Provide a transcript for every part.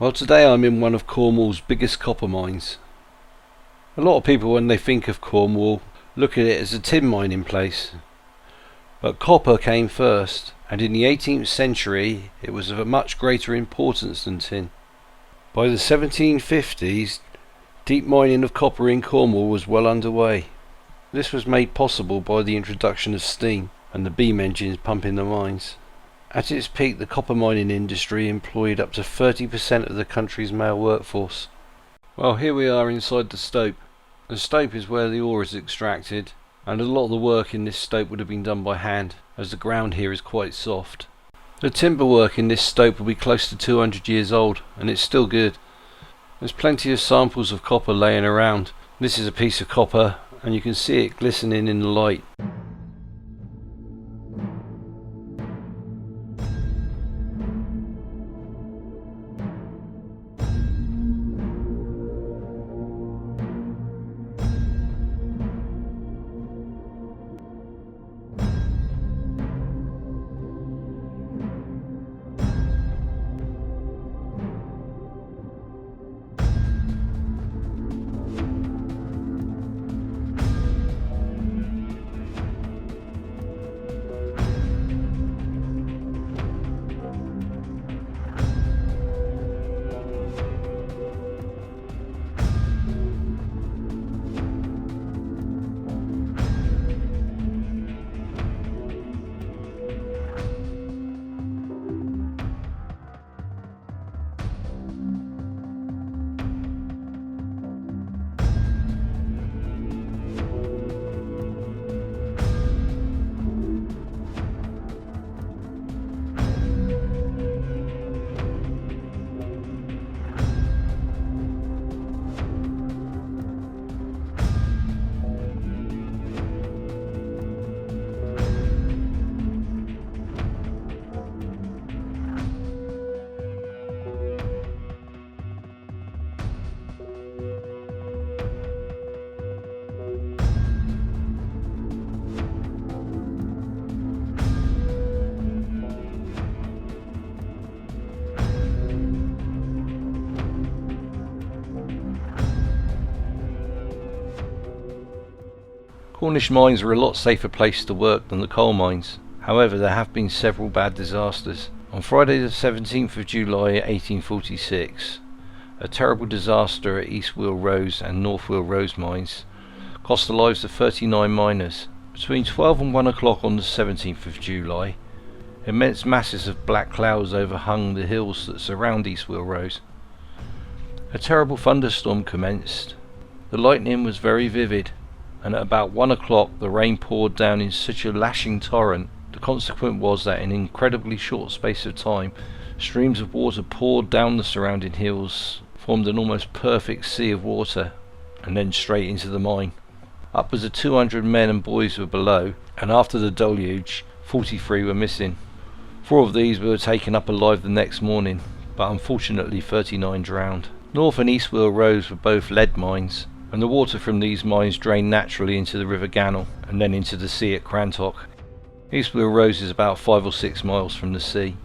Well, today I'm in one of Cornwall's biggest copper mines. A lot of people, when they think of Cornwall, look at it as a tin mining place. But copper came first, and in the 18th century it was of a much greater importance than tin. By the 1750s, deep mining of copper in Cornwall was well underway. This was made possible by the introduction of steam and the beam engines pumping the mines. At its peak, the copper mining industry employed up to 30% of the country's male workforce. Well, here we are inside the stope. The stope is where the ore is extracted, and a lot of the work in this stope would have been done by hand, as the ground here is quite soft. The timber work in this stope will be close to 200 years old, and it's still good. There's plenty of samples of copper laying around. This is a piece of copper, and you can see it glistening in the light. Cornish mines are a lot safer place to work than the coal mines. However, there have been several bad disasters. On Friday the 17th of July 1846, a terrible disaster at East Wheal Rose and North Wheal Rose mines cost the lives of 39 miners. Between 12 and 1 o'clock on the 17th of July, immense masses of black clouds overhung the hills that surround East Wheal Rose. A terrible thunderstorm commenced. The lightning was very vivid, and at about 1 o'clock the rain poured down in such a lashing torrent. The consequence was that in an incredibly short space of time, streams of water poured down the surrounding hills, formed an almost perfect sea of water, and then straight into the mine. Upwards of 200 men and boys were below, and after the deluge, 43 were missing. 4 of these were taken up alive the next morning, but unfortunately 39 drowned. North and East Wheal Rose were both lead mines, and the water from these mines drained naturally into the River Gannel and then into the sea at Crantock. East Wheal Rose is about 5 or 6 miles from the sea.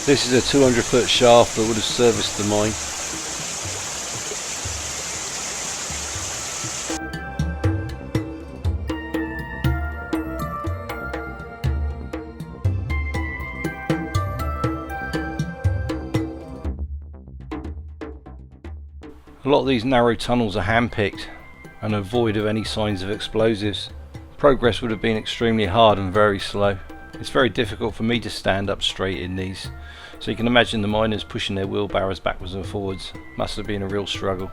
This is a 200-foot shaft that would have serviced the mine. A lot of these narrow tunnels are hand-picked and are void of any signs of explosives. Progress would have been extremely hard and very slow. It's very difficult for me to stand up straight in these, so you can imagine the miners pushing their wheelbarrows backwards and forwards. Must have been a real struggle.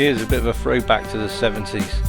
Here's a bit of a throwback to the 70s.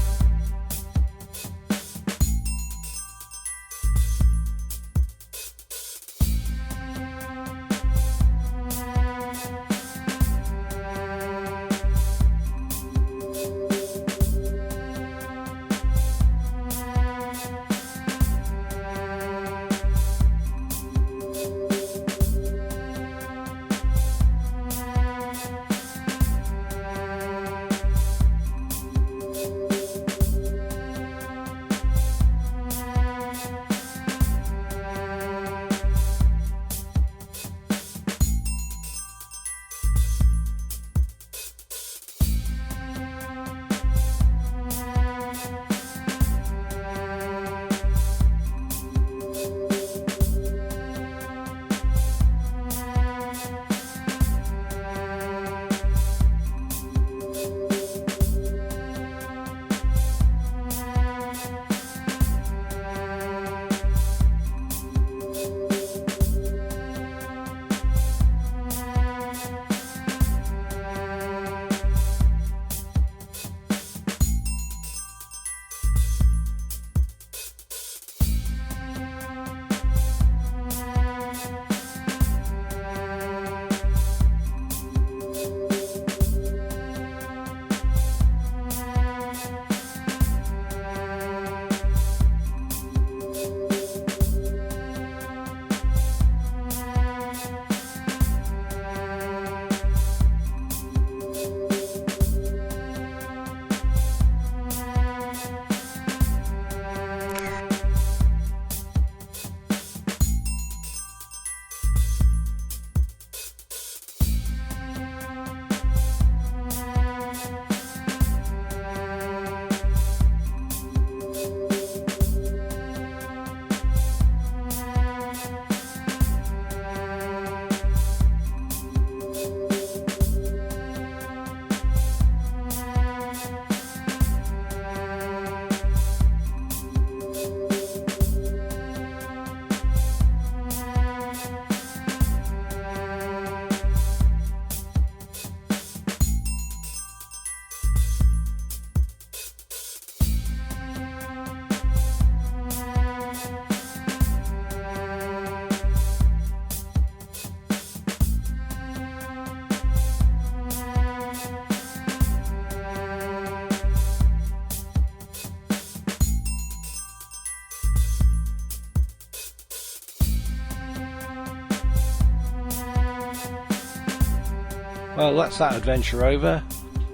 Well, that's that adventure over.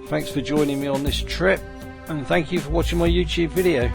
Thanks for joining me on this trip, and thank you for watching my YouTube video.